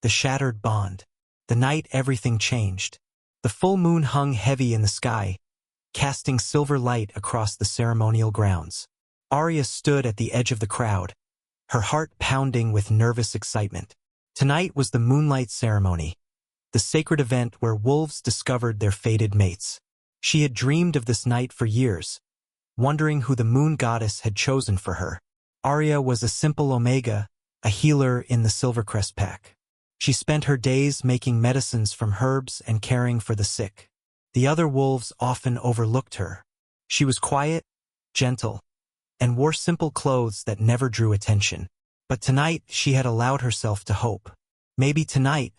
the shattered bond. The night everything changed. The full moon hung heavy in the sky, casting silver light across the ceremonial grounds. Arya stood at the edge of the crowd, her heart pounding with nervous excitement. Tonight was the moonlight ceremony, the sacred event where wolves discovered their fated mates. She had dreamed of this night for years, wondering who the moon goddess had chosen for her. Arya was a simple Omega, a healer in the Silvercrest pack. She spent her days making medicines from herbs and caring for the sick. The other wolves often overlooked her. She was quiet, gentle, and wore simple clothes that never drew attention. But tonight she had allowed herself to hope. Maybe tonight,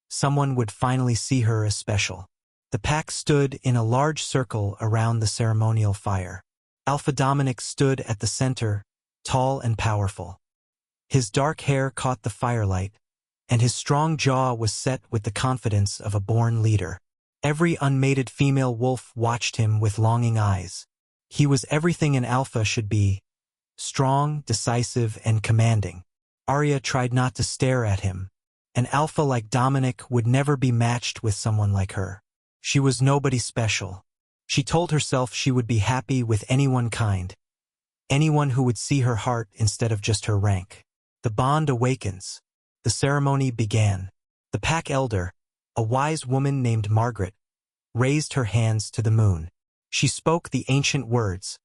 someone would finally see her as special. The pack stood in a large circle around the ceremonial fire. Alpha Dominic stood at the center, tall and powerful. His dark hair caught the firelight, and his strong jaw was set with the confidence of a born leader. Every unmated female wolf watched him with longing eyes. He was everything an alpha should be, strong, decisive, and commanding. Arya tried not to stare at him. An alpha like Dominic would never be matched with someone like her. She was nobody special. She told herself she would be happy with anyone kind, anyone who would see her heart instead of just her rank. The bond awakens. The ceremony began. The pack elder, a wise woman named Margaret, raised her hands to the moon. She spoke the ancient words,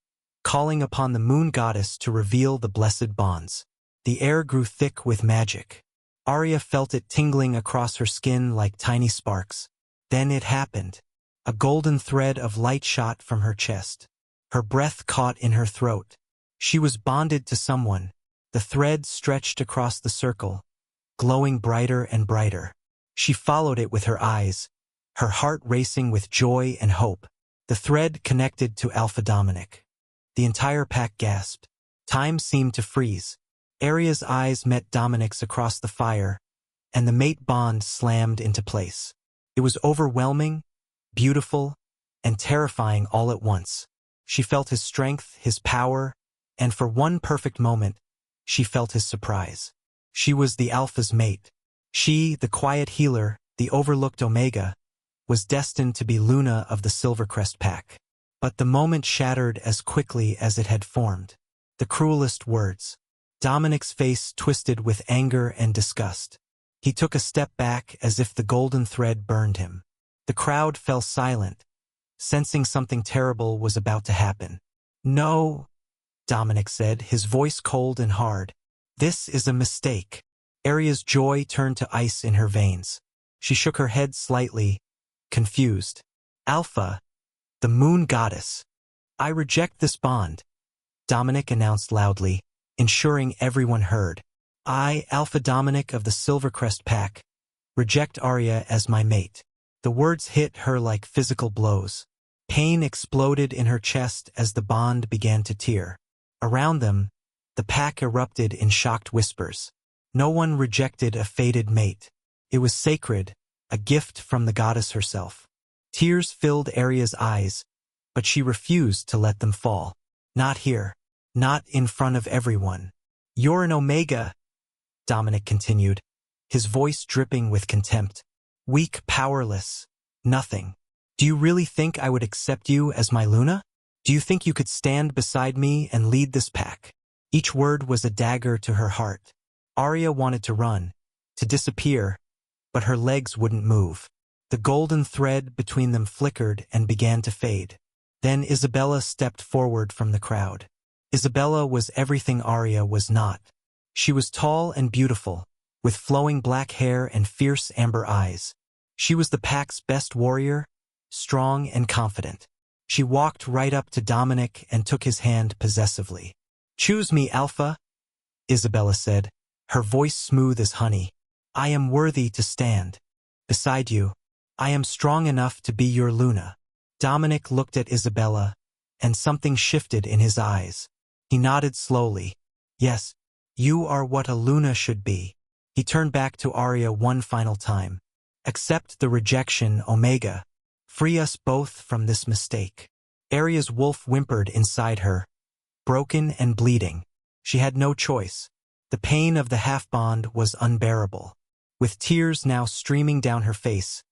calling upon the moon goddess to reveal the blessed bonds. The air grew thick with magic. Arya felt it tingling across her skin like tiny sparks. Then it happened. A golden thread of light shot from her chest. Her breath caught in her throat. She was bonded to someone. The thread stretched across the circle, glowing brighter and brighter. She followed it with her eyes, her heart racing with joy and hope. The thread connected to Alpha Dominic. The entire pack gasped. Time seemed to freeze. Arya's eyes met Dominic's across the fire, and the mate bond slammed into place. It was overwhelming, beautiful, and terrifying all at once. She felt his strength, his power, and for one perfect moment, she felt his surprise. She was the Alpha's mate. She, the quiet healer, the overlooked Omega, was destined to be Luna of the Silvercrest pack. But the moment shattered as quickly as it had formed. The cruelest words. Dominic's face twisted with anger and disgust. He took a step back as if the golden thread burned him. The crowd fell silent, sensing something terrible was about to happen. "No," Dominic said, his voice cold and hard. "This is a mistake." Arya's joy turned to ice in her veins. She shook her head slightly, confused. "Alpha, the moon goddess. I reject this bond," Dominic announced loudly, ensuring everyone heard. "I, Alpha Dominic of the Silvercrest pack, reject Arya as my mate." The words hit her like physical blows. Pain exploded in her chest as the bond began to tear. Around them, the pack erupted in shocked whispers. No one rejected a fated mate. It was sacred, a gift from the goddess herself. Tears filled Arya's eyes, but she refused to let them fall. "Not here. Not in front of everyone. You're an Omega," Dominic continued, his voice dripping with contempt. "Weak, powerless, nothing. Do you really think I would accept you as my Luna? Do you think you could stand beside me and lead this pack?" Each word was a dagger to her heart. Arya wanted to run, to disappear, but her legs wouldn't move. The golden thread between them flickered and began to fade. Then Isabella stepped forward from the crowd. Isabella was everything Arya was not. She was tall and beautiful, with flowing black hair and fierce amber eyes. She was the pack's best warrior, strong and confident. She walked right up to Dominic and took his hand possessively. "Choose me, Alpha," Isabella said, her voice smooth as honey. "I am worthy to stand beside you. I am strong enough to be your Luna." Dominic looked at Isabella, and something shifted in his eyes. He nodded slowly. "Yes, you are what a Luna should be." He turned back to Arya one final time. "Accept the rejection, Omega. Free us both from this mistake." Arya's wolf whimpered inside her, broken and bleeding. She had no choice. The pain of the half-bond was unbearable. With tears now streaming down her face,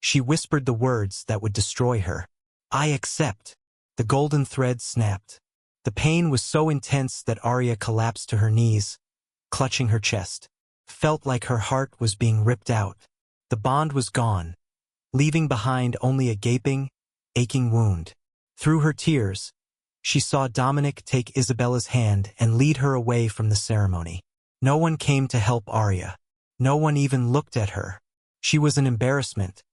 she whispered the words that would destroy her. "I accept." The golden thread snapped. The pain was so intense that Arya collapsed to her knees, clutching her chest. Felt like her heart was being ripped out. The bond was gone, leaving behind only a gaping, aching wound. Through her tears, she saw Dominic take Isabella's hand and lead her away from the ceremony. No one came to help Arya. No one even looked at her. She was an embarrassment,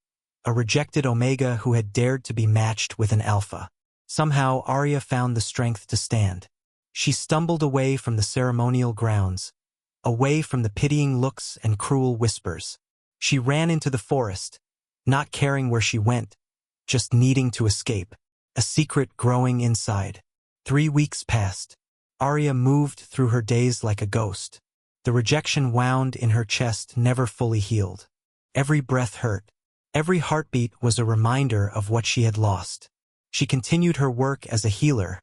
a rejected Omega who had dared to be matched with an Alpha. Somehow, Arya found the strength to stand. She stumbled away from the ceremonial grounds, away from the pitying looks and cruel whispers. She ran into the forest, not caring where she went, just needing to escape, a secret growing inside. 3 weeks passed. Arya moved through her days like a ghost. The rejection wound in her chest, never fully healed. Every breath hurt. Every heartbeat was a reminder of what she had lost. She continued her work as a healer,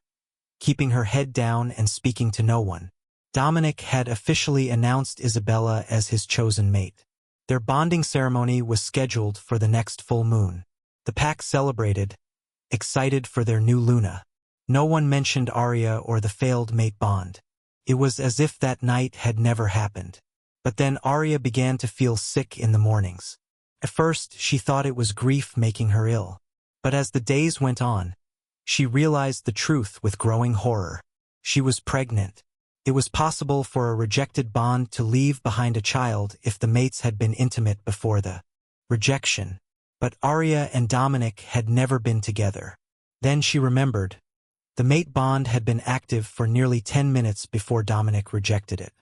keeping her head down and speaking to no one. Dominic had officially announced Isabella as his chosen mate. Their bonding ceremony was scheduled for the next full moon. The pack celebrated, excited for their new Luna. No one mentioned Arya or the failed mate bond. It was as if that night had never happened. But then Arya began to feel sick in the mornings. At first, she thought it was grief making her ill. But as the days went on, she realized the truth with growing horror. She was pregnant. It was possible for a rejected bond to leave behind a child if the mates had been intimate before the rejection. But Arya and Dominic had never been together. Then she remembered. The mate bond had been active for nearly 10 minutes before Dominic rejected it.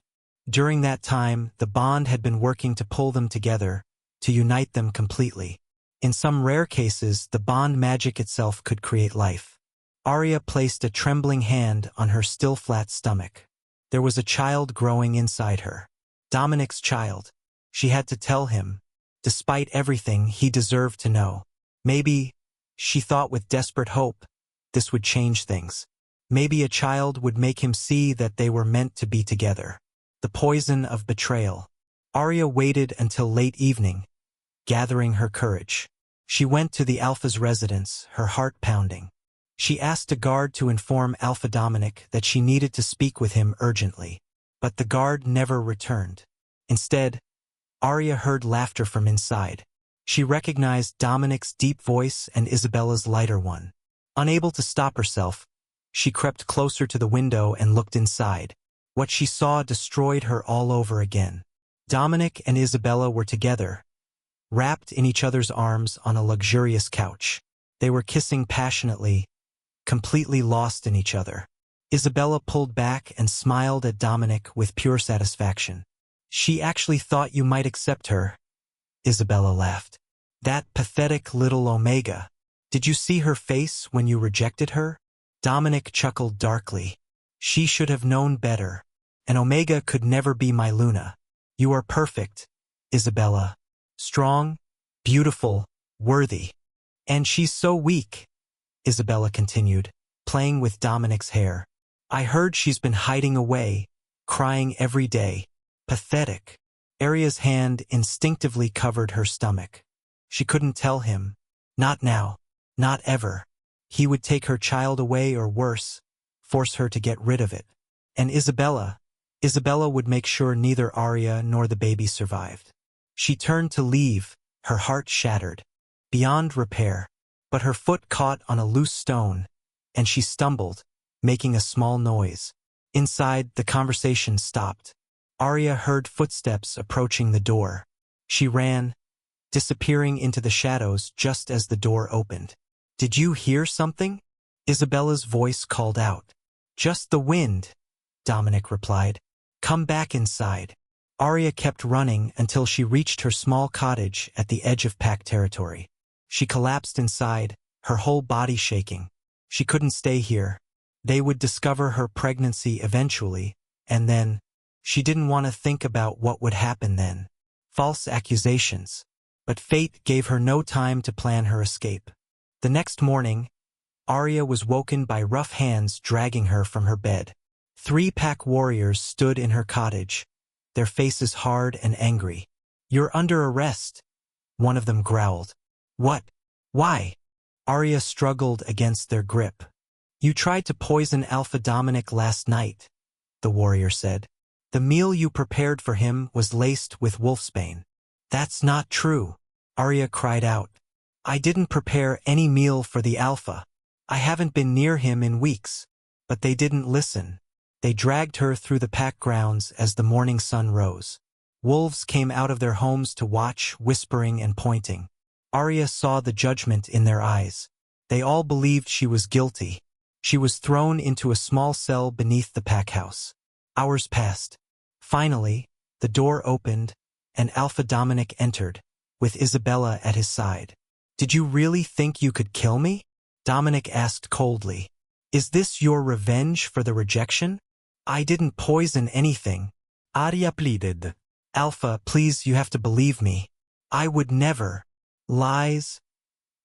During that time, the bond had been working to pull them together, to unite them completely. In some rare cases, the bond magic itself could create life. Arya placed a trembling hand on her still flat stomach. There was a child growing inside her. Dominic's child. She had to tell him. Despite everything, he deserved to know. Maybe, she thought with desperate hope, this would change things. Maybe a child would make him see that they were meant to be together. The poison of betrayal. Arya waited until late evening, gathering her courage. She went to the Alpha's residence, her heart pounding. She asked a guard to inform Alpha Dominic that she needed to speak with him urgently. But the guard never returned. Instead, Arya heard laughter from inside. She recognized Dominic's deep voice and Isabella's lighter one. Unable to stop herself, she crept closer to the window and looked inside. What she saw destroyed her all over again. Dominic and Isabella were together, wrapped in each other's arms on a luxurious couch. They were kissing passionately, completely lost in each other. Isabella pulled back and smiled at Dominic with pure satisfaction. "She actually thought you might accept her," Isabella laughed. "That pathetic little Omega. Did you see her face when you rejected her?" Dominic chuckled darkly. "She should have known better. An Omega could never be my Luna. You are perfect, Isabella. Strong, beautiful, worthy. And she's so weak," Isabella continued, playing with Dominic's hair. "I heard she's been hiding away, crying every day. Pathetic." Arya's hand instinctively covered her stomach. She couldn't tell him. Not now. Not ever. He would take her child away or worse, force her to get rid of it. And Isabella would make sure neither Arya nor the baby survived. She turned to leave, her heart shattered, beyond repair. But her foot caught on a loose stone, and she stumbled, making a small noise. Inside, the conversation stopped. Arya heard footsteps approaching the door. She ran, disappearing into the shadows just as the door opened. "Did you hear something?" Isabella's voice called out. "Just the wind," Dominic replied. "Come back inside." Arya kept running until she reached her small cottage at the edge of pack territory. She collapsed inside, her whole body shaking. She couldn't stay here. They would discover her pregnancy eventually, and then, she didn't want to think about what would happen then. False accusations. But fate gave her no time to plan her escape. The next morning, Arya was woken by rough hands dragging her from her bed. 3 pack warriors stood in her cottage, their faces hard and angry. "You're under arrest," one of them growled. "What? Why?" Arya struggled against their grip. "You tried to poison Alpha Dominic last night," the warrior said. "The meal you prepared for him was laced with wolfsbane." "That's not true," Arya cried out. "I didn't prepare any meal for the Alpha. I haven't been near him in weeks." But they didn't listen. They dragged her through the pack grounds as the morning sun rose. Wolves came out of their homes to watch, whispering and pointing. Arya saw the judgment in their eyes. They all believed she was guilty. She was thrown into a small cell beneath the pack house. Hours passed. Finally, the door opened, and Alpha Dominic entered, with Isabella at his side. "Did you really think you could kill me?" Dominic asked coldly. "Is this your revenge for the rejection?" "I didn't poison anything," Arya pleaded. "Alpha, please, you have to believe me. I would never." "Lies,"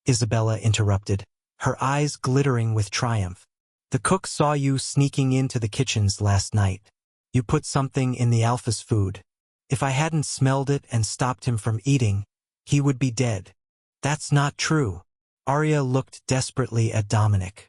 Isabella interrupted, her eyes glittering with triumph. "The cook saw you sneaking into the kitchens last night. You put something in the Alpha's food. If I hadn't smelled it and stopped him from eating, he would be dead." "That's not true." Arya looked desperately at Dominic.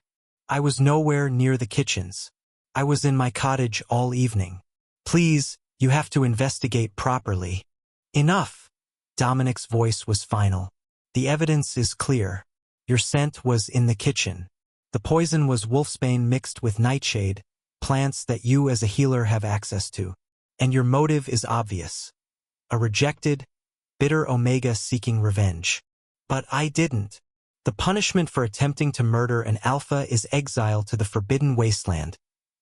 "I was nowhere near the kitchens. I was in my cottage all evening. Please, you have to investigate properly." "Enough." Dominic's voice was final. "The evidence is clear. Your scent was in the kitchen. The poison was wolfsbane mixed with nightshade, plants that you as a healer have access to. And your motive is obvious. A rejected, bitter Omega seeking revenge. But I didn't. The punishment for attempting to murder an Alpha is exile to the Forbidden Wasteland,"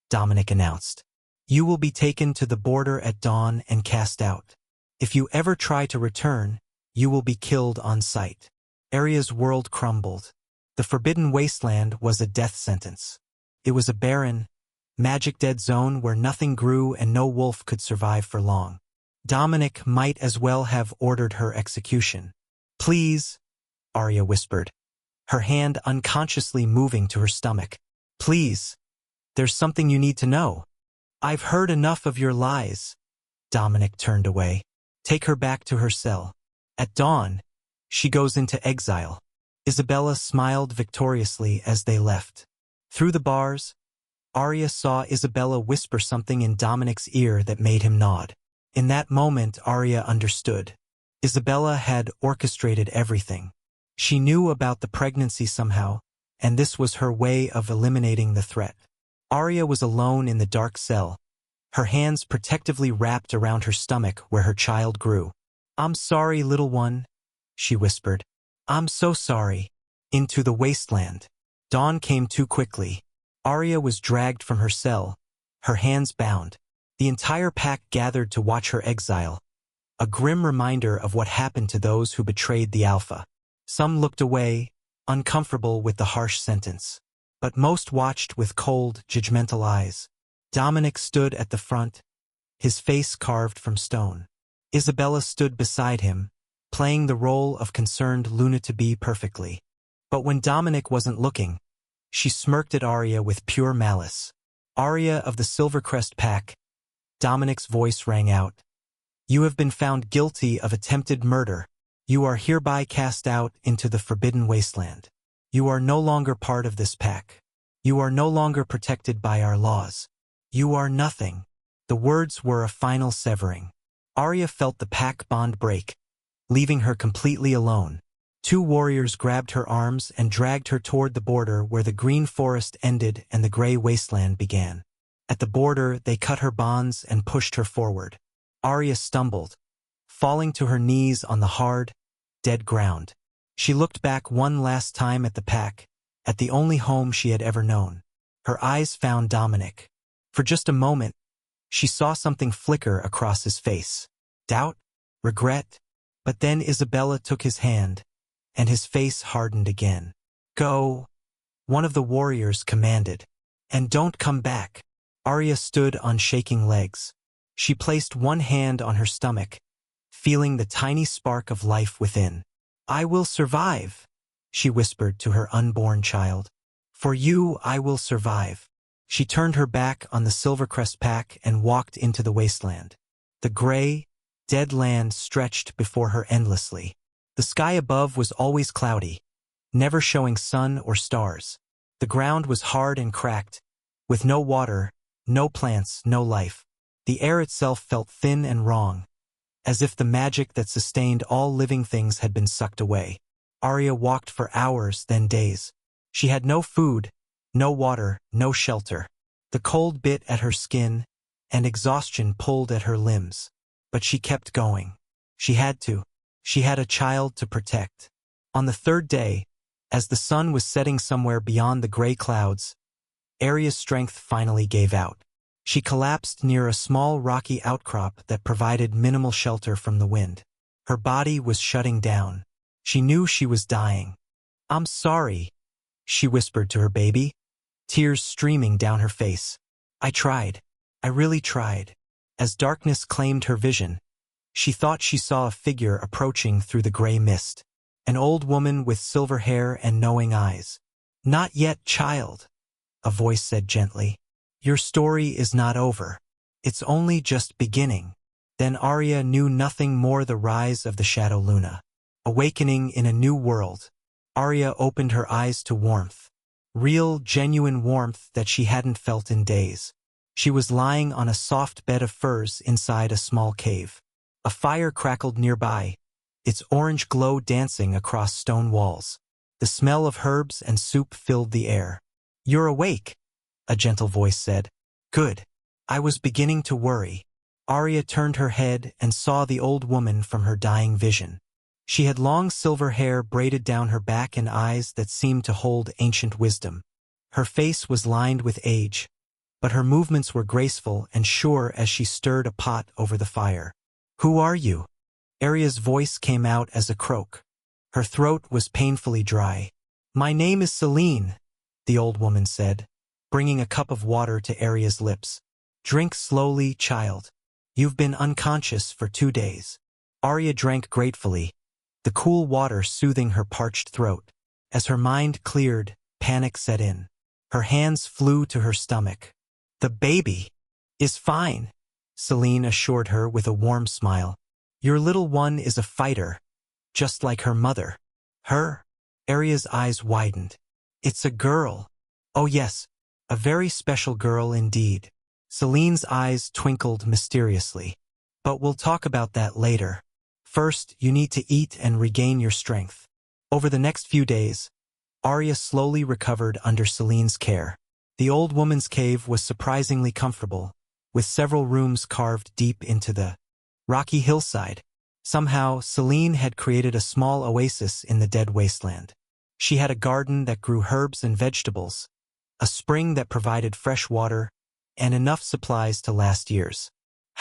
Dominic announced. "You will be taken to the border at dawn and cast out. If you ever try to return, you will be killed on sight." Arya's world crumbled. The Forbidden Wasteland was a death sentence. It was a barren, magic-dead zone where nothing grew and no wolf could survive for long. Dominic might as well have ordered her execution. "Please," Arya whispered, her hand unconsciously moving to her stomach. "Please, there's something you need to know." "I've heard enough of your lies." Dominic turned away. "Take her back to her cell. At dawn, she goes into exile." Isabella smiled victoriously as they left. Through the bars, Arya saw Isabella whisper something in Dominic's ear that made him nod. In that moment, Arya understood. Isabella had orchestrated everything. She knew about the pregnancy somehow, and this was her way of eliminating the threat. Arya was alone in the dark cell, her hands protectively wrapped around her stomach where her child grew. "I'm sorry, little one," she whispered. "I'm so sorry." Into the wasteland. Dawn came too quickly. Arya was dragged from her cell, her hands bound. The entire pack gathered to watch her exile, a grim reminder of what happened to those who betrayed the Alpha. Some looked away, uncomfortable with the harsh sentence. But most watched with cold, judgmental eyes. Dominic stood at the front, his face carved from stone. Isabella stood beside him, playing the role of concerned Luna-to-be perfectly. But when Dominic wasn't looking, she smirked at Arya with pure malice. "Arya of the Silvercrest Pack," Dominic's voice rang out. "You have been found guilty of attempted murder. You are hereby cast out into the Forbidden Wasteland. You are no longer part of this pack. You are no longer protected by our laws. You are nothing." The words were a final severing. Arya felt the pack bond break, leaving her completely alone. Two warriors grabbed her arms and dragged her toward the border where the green forest ended and the gray wasteland began. At the border, they cut her bonds and pushed her forward. Arya stumbled, falling to her knees on the hard, dead ground. She looked back one last time at the pack, at the only home she had ever known. Her eyes found Dominic. For just a moment, she saw something flicker across his face. Doubt? Regret? But then Isabella took his hand, and his face hardened again. "Go," one of the warriors commanded. "And don't come back." Arya stood on shaking legs. She placed one hand on her stomach, feeling the tiny spark of life within. "I will survive," she whispered to her unborn child. "For you, I will survive." She turned her back on the Silvercrest Pack and walked into the wasteland. The gray, Dead land stretched before her endlessly. The sky above was always cloudy, never showing sun or stars. The ground was hard and cracked, with no water, no plants, no life. The air itself felt thin and wrong, as if the magic that sustained all living things had been sucked away. Arya walked for hours, then days. She had no food, no water, no shelter. The cold bit at her skin, and exhaustion pulled at her limbs. But she kept going. She had to. She had a child to protect. On the third day, as the sun was setting somewhere beyond the gray clouds, Arya's strength finally gave out. She collapsed near a small rocky outcrop that provided minimal shelter from the wind. Her body was shutting down. She knew she was dying. "I'm sorry," she whispered to her baby, tears streaming down her face. "I tried. I really tried." As darkness claimed her vision, she thought she saw a figure approaching through the gray mist. An old woman with silver hair and knowing eyes. "Not yet, child," a voice said gently. "Your story is not over. It's only just beginning." Then Arya knew nothing more. The rise of the Shadow Luna. Awakening in a new world. Arya opened her eyes to warmth. Real, genuine warmth that she hadn't felt in days. She was lying on a soft bed of furs inside a small cave. A fire crackled nearby, its orange glow dancing across stone walls. The smell of herbs and soup filled the air. "You're awake," a gentle voice said. "Good. I was beginning to worry." Arya turned her head and saw the old woman from her dying vision. She had long silver hair braided down her back and eyes that seemed to hold ancient wisdom. Her face was lined with age, but her movements were graceful and sure as she stirred a pot over the fire. "Who are you?" Arya's voice came out as a croak. Her throat was painfully dry. "My name is Selene," the old woman said, bringing a cup of water to Arya's lips. "Drink slowly, child. You've been unconscious for 2 days." Arya drank gratefully, the cool water soothing her parched throat. As her mind cleared, panic set in. Her hands flew to her stomach. "The baby is fine," Selene assured her with a warm smile. "Your little one is a fighter, just like her mother." "Her?" Arya's eyes widened. "It's a girl." "Oh yes, a very special girl indeed." Selene's eyes twinkled mysteriously. "But we'll talk about that later. First, you need to eat and regain your strength." Over the next few days, Arya slowly recovered under Selene's care. The old woman's cave was surprisingly comfortable, with several rooms carved deep into the rocky hillside. Somehow, Selene had created a small oasis in the dead wasteland. She had a garden that grew herbs and vegetables, a spring that provided fresh water, and enough supplies to last years.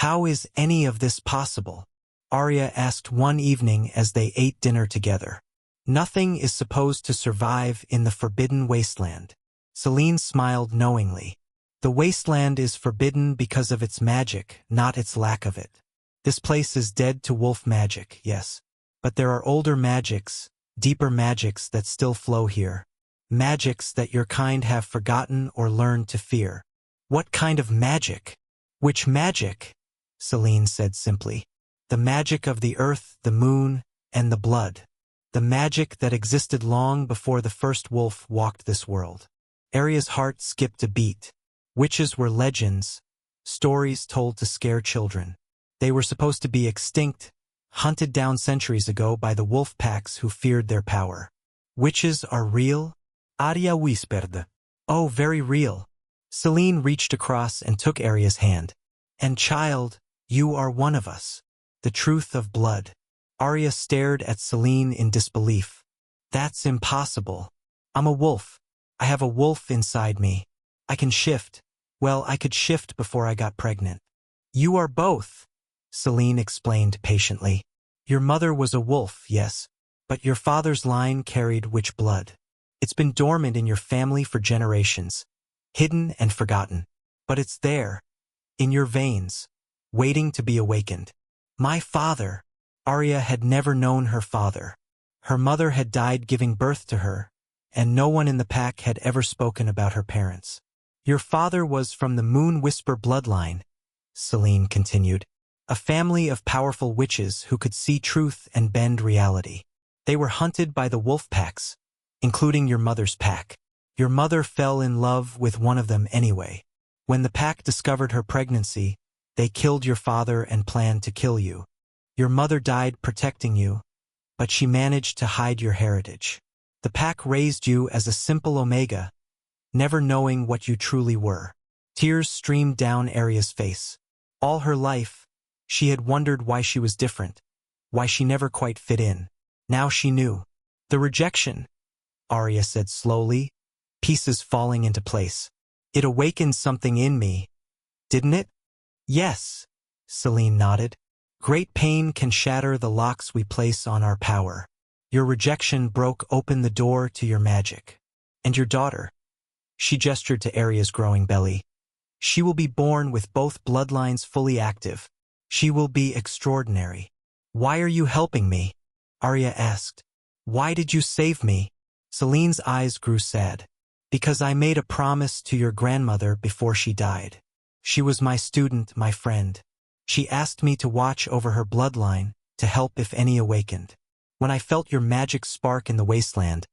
"How is any of this possible?" Arya asked one evening as they ate dinner together. "Nothing is supposed to survive in the forbidden wasteland." Selene smiled knowingly. "The wasteland is forbidden because of its magic, not its lack of it. This place is dead to wolf magic, yes. But there are older magics, deeper magics that still flow here. Magics that your kind have forgotten or learned to fear." "What kind of magic?" "Which magic?" Selene said simply. "The magic of the earth, the moon, and the blood. The magic that existed long before the first wolf walked this world." Arya's heart skipped a beat. Witches were legends, stories told to scare children. They were supposed to be extinct, hunted down centuries ago by the wolf packs who feared their power. "Witches are real?" Arya whispered. "Oh, very real." Selene reached across and took Arya's hand. "And child, you are one of us. The truth of blood." Arya stared at Selene in disbelief. "That's impossible. I'm a wolf. I have a wolf inside me. I can shift. Well, I could shift before I got pregnant." "You are both," Selene explained patiently. "Your mother was a wolf, yes, but your father's line carried witch blood. It's been dormant in your family for generations, hidden and forgotten. But it's there, in your veins, waiting to be awakened." "My father." Arya had never known her father. Her mother had died giving birth to her, and no one in the pack had ever spoken about her parents. "Your father was from the Moon Whisper bloodline," Selene continued. a family of powerful witches who could see truth and bend reality. They were hunted by the wolf packs, including your mother's pack. Your mother fell in love with one of them anyway. When the pack discovered her pregnancy, they killed your father and planned to kill you. Your mother died protecting you, but she managed to hide your heritage. The pack raised you as a simple Omega, never knowing what you truly were. Tears streamed down Arya's face. All her life, she had wondered why she was different, why she never quite fit in. Now she knew. The rejection, Arya said slowly, pieces falling into place. It awakened something in me, didn't it? Yes, Selene nodded. Great pain can shatter the locks we place on our power. Your rejection broke open the door to your magic. And your daughter, she gestured to Arya's growing belly. She will be born with both bloodlines fully active. She will be extraordinary. Why are you helping me? Arya asked. Why did you save me? Selene's eyes grew sad. Because I made a promise to your grandmother before she died. She was my student, my friend. She asked me to watch over her bloodline, to help if any awakened. When I felt your magic spark in the wasteland,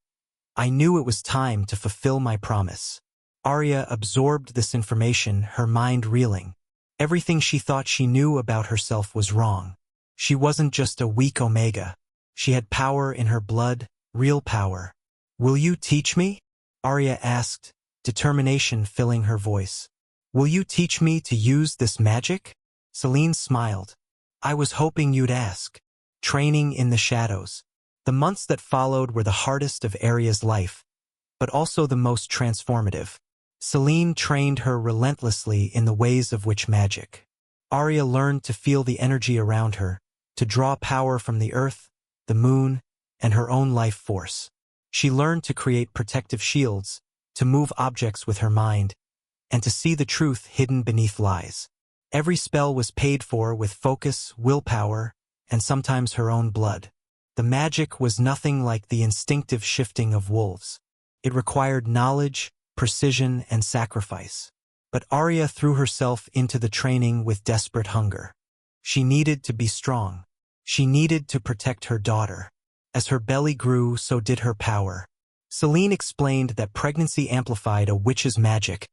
I knew it was time to fulfill my promise. Arya absorbed this information, her mind reeling. Everything she thought she knew about herself was wrong. She wasn't just a weak Omega. She had power in her blood, real power. Will you teach me? Arya asked, determination filling her voice. Will you teach me to use this magic? Selene smiled. I was hoping you'd ask. Training in the shadows. The months that followed were the hardest of Arya's life, but also the most transformative. Selene trained her relentlessly in the ways of witch magic. Arya learned to feel the energy around her, to draw power from the earth, the moon, and her own life force. She learned to create protective shields, to move objects with her mind, and to see the truth hidden beneath lies. Every spell was paid for with focus, willpower, and sometimes her own blood. The magic was nothing like the instinctive shifting of wolves. It required knowledge, precision, and sacrifice. But Arya threw herself into the training with desperate hunger. She needed to be strong. She needed to protect her daughter. As her belly grew, so did her power. Selene explained that pregnancy amplified a witch's magic,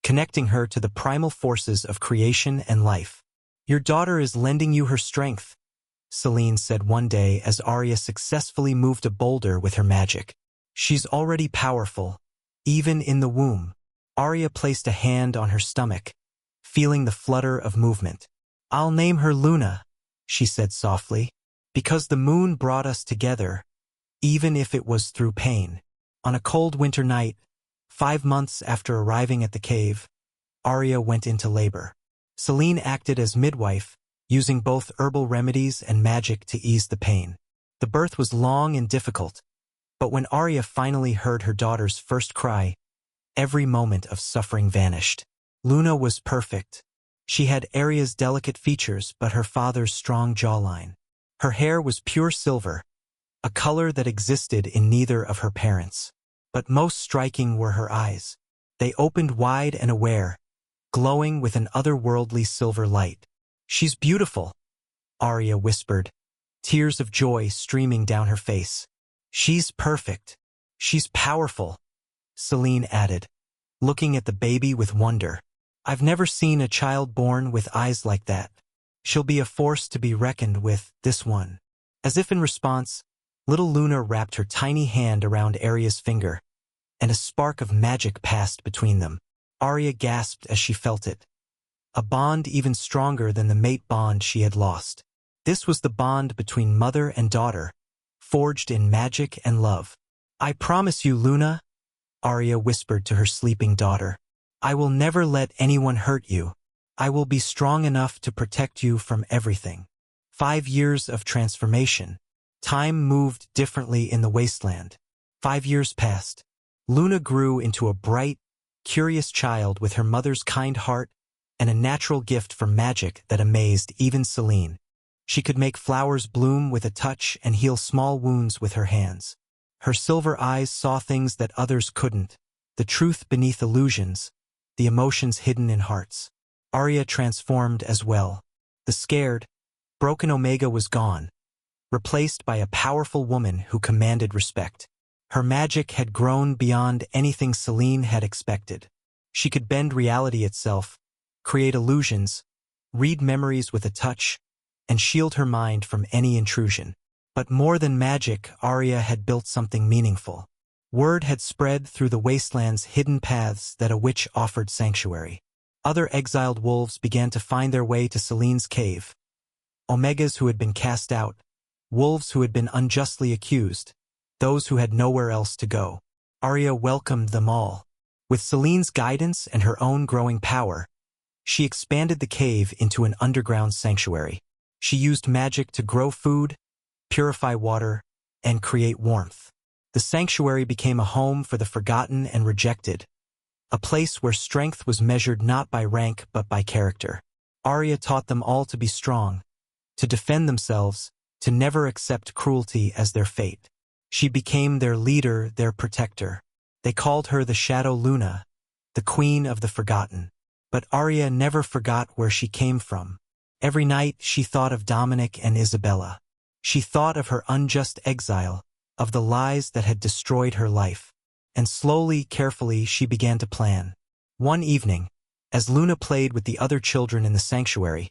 connecting her to the primal forces of creation and life. Your daughter is lending you her strength, Selene said one day as Arya successfully moved a boulder with her magic. She's already powerful, even in the womb. Arya placed a hand on her stomach, feeling the flutter of movement. I'll name her Luna, she said softly, because the moon brought us together, even if it was through pain. On a cold winter night, 5 months after arriving at the cave, Arya went into labor. Selene acted as midwife, using both herbal remedies and magic to ease the pain. The birth was long and difficult, but when Arya finally heard her daughter's first cry, every moment of suffering vanished. Luna was perfect. She had Arya's delicate features but her father's strong jawline. Her hair was pure silver, a color that existed in neither of her parents. But most striking were her eyes. They opened wide and aware, glowing with an otherworldly silver light. She's beautiful, Arya whispered, tears of joy streaming down her face. She's perfect. She's powerful, Selene added, looking at the baby with wonder. I've never seen a child born with eyes like that. She'll be a force to be reckoned with, this one. As if in response, little Luna wrapped her tiny hand around Arya's finger, and a spark of magic passed between them. Arya gasped as she felt it. A bond even stronger than the mate bond she had lost. This was the bond between mother and daughter, forged in magic and love. I promise you, Luna, Arya whispered to her sleeping daughter, I will never let anyone hurt you. I will be strong enough to protect you from everything. 5 years of transformation. Time moved differently in the wasteland. 5 years passed. Luna grew into a bright, curious child with her mother's kind heart and a natural gift for magic that amazed even Selene. She could make flowers bloom with a touch and heal small wounds with her hands. Her silver eyes saw things that others couldn't, the truth beneath illusions, the emotions hidden in hearts. Arya transformed as well. The scared, broken Omega was gone, replaced by a powerful woman who commanded respect. Her magic had grown beyond anything Selene had expected. She could bend reality itself, create illusions, read memories with a touch, and shield her mind from any intrusion. But more than magic, Arya had built something meaningful. Word had spread through the wasteland's hidden paths that a witch offered sanctuary. Other exiled wolves began to find their way to Selene's cave. Omegas who had been cast out, wolves who had been unjustly accused, those who had nowhere else to go. Arya welcomed them all. With Selene's guidance and her own growing power, she expanded the cave into an underground sanctuary. She used magic to grow food, purify water, and create warmth. The sanctuary became a home for the forgotten and rejected, a place where strength was measured not by rank but by character. Arya taught them all to be strong, to defend themselves, to never accept cruelty as their fate. She became their leader, their protector. They called her the Shadow Luna, the Queen of the Forgotten. But Arya never forgot where she came from. Every night she thought of Dominic and Isabella. She thought of her unjust exile, of the lies that had destroyed her life. And slowly, carefully, she began to plan. One evening, as Luna played with the other children in the sanctuary,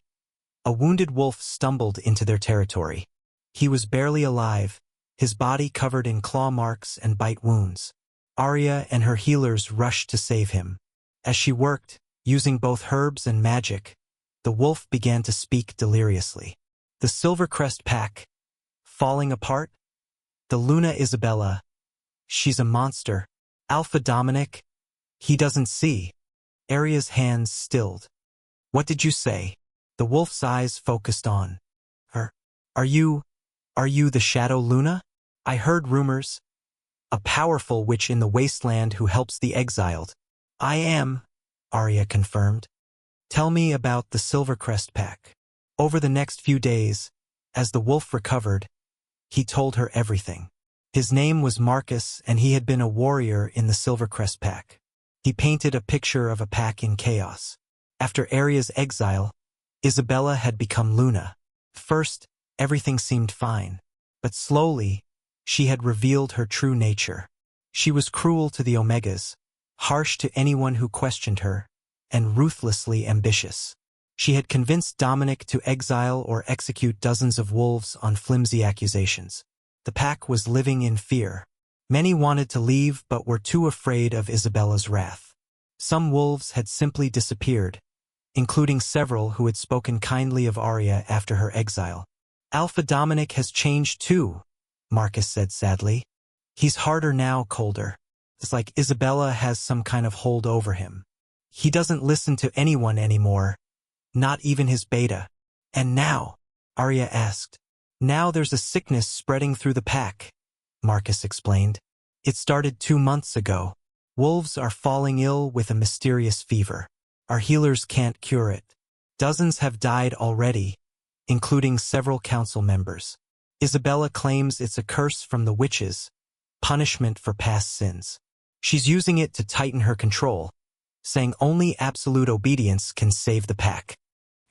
a wounded wolf stumbled into their territory. He was barely alive, his body covered in claw marks and bite wounds. Arya and her healers rushed to save him. As she worked, using both herbs and magic, the wolf began to speak deliriously. The Silvercrest pack, falling apart? The Luna Isabella, she's a monster. Alpha Dominic, he doesn't see. Arya's hands stilled. What did you say? The wolf's eyes focused on her. Are you the Shadow Luna? I heard rumors. A powerful witch in the wasteland who helps the exiled. I am, Arya confirmed. Tell me about the Silvercrest pack. Over the next few days, as the wolf recovered, he told her everything. His name was Marcus, and he had been a warrior in the Silvercrest pack. He painted a picture of a pack in chaos. After Arya's exile, Isabella had become Luna. First, everything seemed fine, but slowly, she had revealed her true nature. She was cruel to the Omegas, harsh to anyone who questioned her, and ruthlessly ambitious. She had convinced Dominic to exile or execute dozens of wolves on flimsy accusations. The pack was living in fear. Many wanted to leave but were too afraid of Isabella's wrath. Some wolves had simply disappeared, including several who had spoken kindly of Arya after her exile. Alpha Dominic has changed too, Marcus said sadly. He's harder now, colder. It's like Isabella has some kind of hold over him. He doesn't listen to anyone anymore, not even his beta. And now? Arya asked. Now there's a sickness spreading through the pack, Marcus explained. It started 2 months ago. Wolves are falling ill with a mysterious fever. Our healers can't cure it. Dozens have died already, including several council members. Isabella claims it's a curse from the witches, punishment for past sins. She's using it to tighten her control, saying only absolute obedience can save the pack.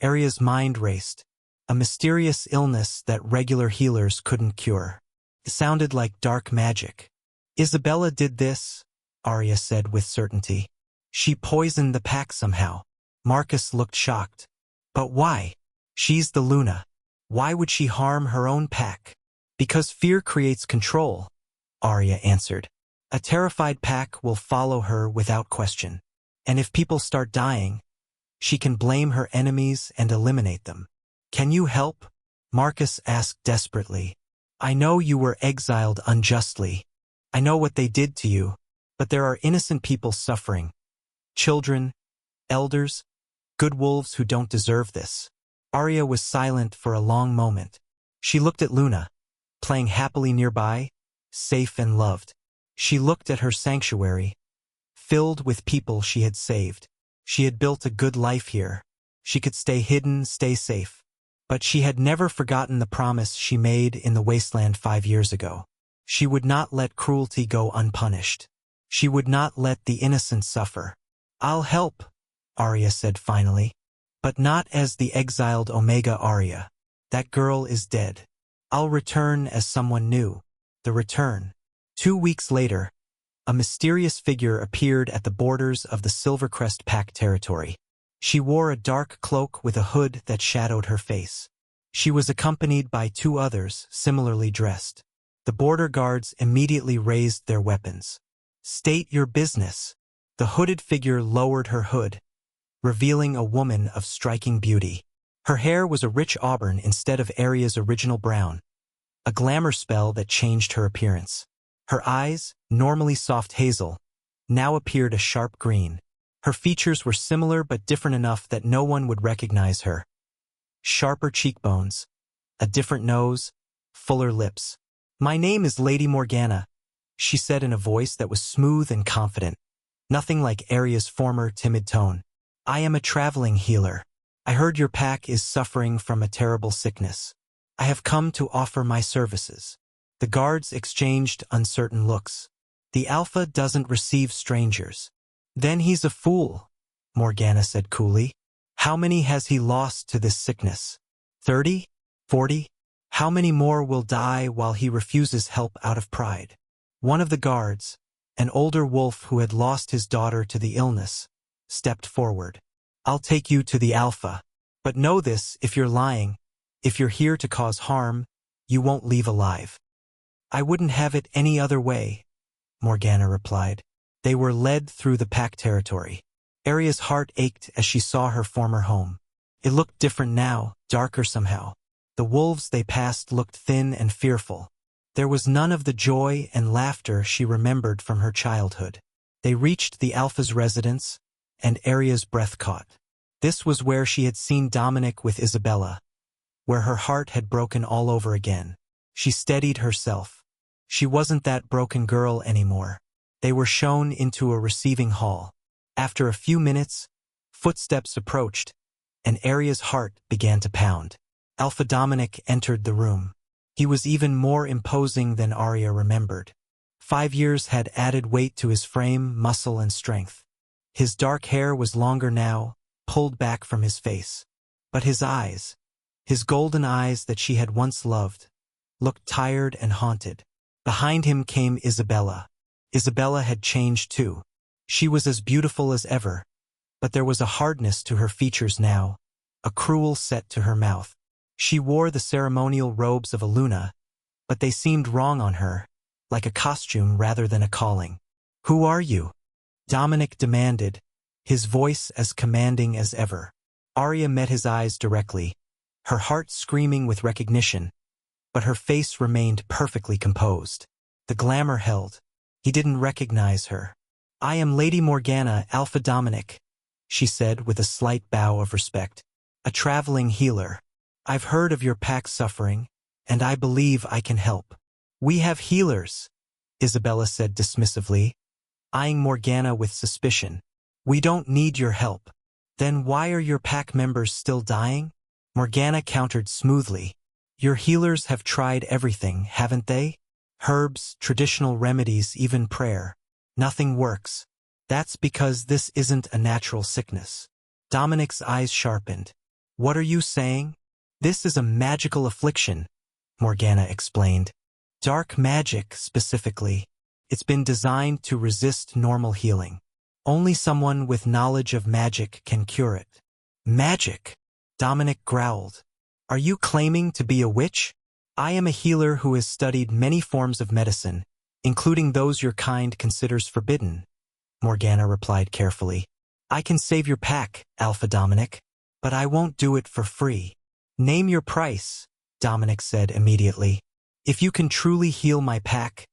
Arya's mind raced. A mysterious illness that regular healers couldn't cure. It sounded like dark magic. Isabella did this, Arya said with certainty. She poisoned the pack somehow. Marcus looked shocked. But why? She's the Luna. Why would she harm her own pack? Because fear creates control, Arya answered. A terrified pack will follow her without question. And if people start dying, she can blame her enemies and eliminate them. Can you help? Marcus asked desperately. I know you were exiled unjustly. I know what they did to you, but there are innocent people suffering. Children, elders, good wolves who don't deserve this. Arya was silent for a long moment. She looked at Luna, playing happily nearby, safe and loved. She looked at her sanctuary, filled with people she had saved. She had built a good life here. She could stay hidden, stay safe. But she had never forgotten the promise she made in the wasteland 5 years ago. She would not let cruelty go unpunished. She would not let the innocent suffer. I'll help, Arya said finally. But not as the exiled Omega Arya. That girl is dead. I'll return as someone new. The return. 2 weeks later, a mysterious figure appeared at the borders of the Silvercrest Pact territory. She wore a dark cloak with a hood that shadowed her face. She was accompanied by 2 others, similarly dressed. The border guards immediately raised their weapons. "State your business." The hooded figure lowered her hood, revealing a woman of striking beauty. Her hair was a rich auburn instead of Arya's original brown, a glamour spell that changed her appearance. Her eyes, normally soft hazel, now appeared a sharp green. Her features were similar but different enough that no one would recognize her. Sharper cheekbones, a different nose, fuller lips. "My name is Lady Morgana," she said in a voice that was smooth and confident, nothing like Arya's former timid tone. "I am a traveling healer. I heard your pack is suffering from a terrible sickness. I have come to offer my services." The guards exchanged uncertain looks. "The Alpha doesn't receive strangers." "Then he's a fool," Morgana said coolly. "How many has he lost to this sickness? 30? 40? How many more will die while he refuses help out of pride?" One of the guards, an older wolf who had lost his daughter to the illness, stepped forward. "I'll take you to the Alpha. But know this, if you're lying, if you're here to cause harm, you won't leave alive." "I wouldn't have it any other way," Morgana replied. They were led through the pack territory. Arya's heart ached as she saw her former home. It looked different now, darker somehow. The wolves they passed looked thin and fearful. There was none of the joy and laughter she remembered from her childhood. They reached the Alpha's residence, and Arya's breath caught. This was where she had seen Dominic with Isabella, where her heart had broken all over again. She steadied herself. She wasn't that broken girl anymore. They were shown into a receiving hall. After a few minutes, footsteps approached, and Arya's heart began to pound. Alpha Dominic entered the room. He was even more imposing than Arya remembered. 5 years had added weight to his frame, muscle, and strength. His dark hair was longer now, pulled back from his face. But his eyes, his golden eyes that she had once loved, looked tired and haunted. Behind him came Isabella. Isabella had changed too. She was as beautiful as ever, but there was a hardness to her features now, a cruel set to her mouth. She wore the ceremonial robes of a Luna, but they seemed wrong on her, like a costume rather than a calling. "Who are you?" Dominic demanded, his voice as commanding as ever. Arya met his eyes directly, her heart screaming with recognition, but her face remained perfectly composed. The glamour held. He didn't recognize her. "I am Lady Morgana, Alpha Dominic," she said with a slight bow of respect. "A traveling healer. I've heard of your pack's suffering, and I believe I can help." "We have healers," Isabella said dismissively, eyeing Morgana with suspicion. "We don't need your help." "Then why are your pack members still dying?" Morgana countered smoothly. "Your healers have tried everything, haven't they? Herbs, traditional remedies, even prayer. Nothing works. That's because this isn't a natural sickness." Dominic's eyes sharpened. "What are you saying?" "This is a magical affliction," Morgana explained. "Dark magic, specifically. It's been designed to resist normal healing. Only someone with knowledge of magic can cure it." "Magic?" Dominic growled. "Are you claiming to be a witch?" "I am a healer who has studied many forms of medicine, including those your kind considers forbidden," Morgana replied carefully. "I can save your pack, Alpha Dominic, but I won't do it for free." "Name your price," Dominic said immediately. "If you can truly heal my pack,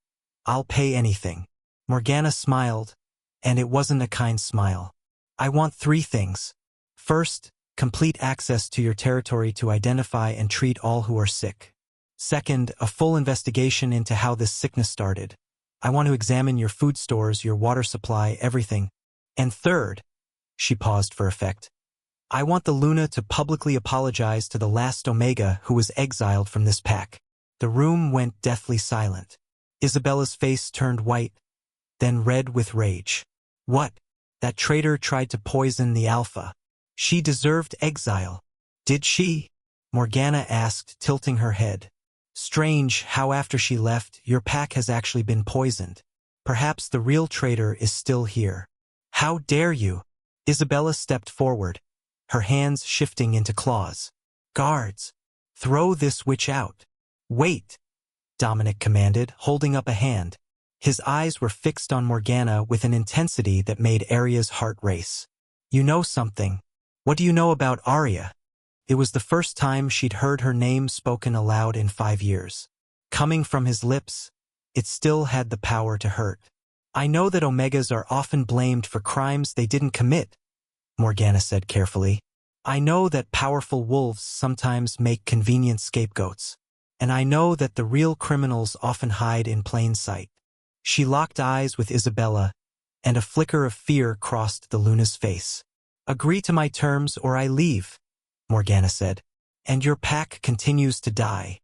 I'll pay anything." Morgana smiled, and it wasn't a kind smile. "I want 3 things. First, complete access to your territory to identify and treat all who are sick. Second, a full investigation into how this sickness started. I want to examine your food stores, your water supply, everything. And third," she paused for effect, "I want the Luna to publicly apologize to the last Omega who was exiled from this pack." The room went deathly silent. Isabella's face turned white, then red with rage. "What? That traitor tried to poison the Alpha." She deserved exile. Did she? Morgana asked, tilting her head. Strange how after she left, your pack has actually been poisoned. Perhaps the real traitor is still here. How dare you? Isabella stepped forward, her hands shifting into claws. Guards, throw this witch out. Wait, Dominic commanded, holding up a hand. His eyes were fixed on Morgana with an intensity that made Arya's heart race. You know something. What do you know about Arya? It was the first time she'd heard her name spoken aloud in 5 years. Coming from his lips, it still had the power to hurt. I know that Omegas are often blamed for crimes they didn't commit, Morgana said carefully. I know that powerful wolves sometimes make convenient scapegoats. And I know that the real criminals often hide in plain sight. She locked eyes with Isabella, and a flicker of fear crossed the Luna's face. Agree to my terms or I leave, Morgana said. And your pack continues to die.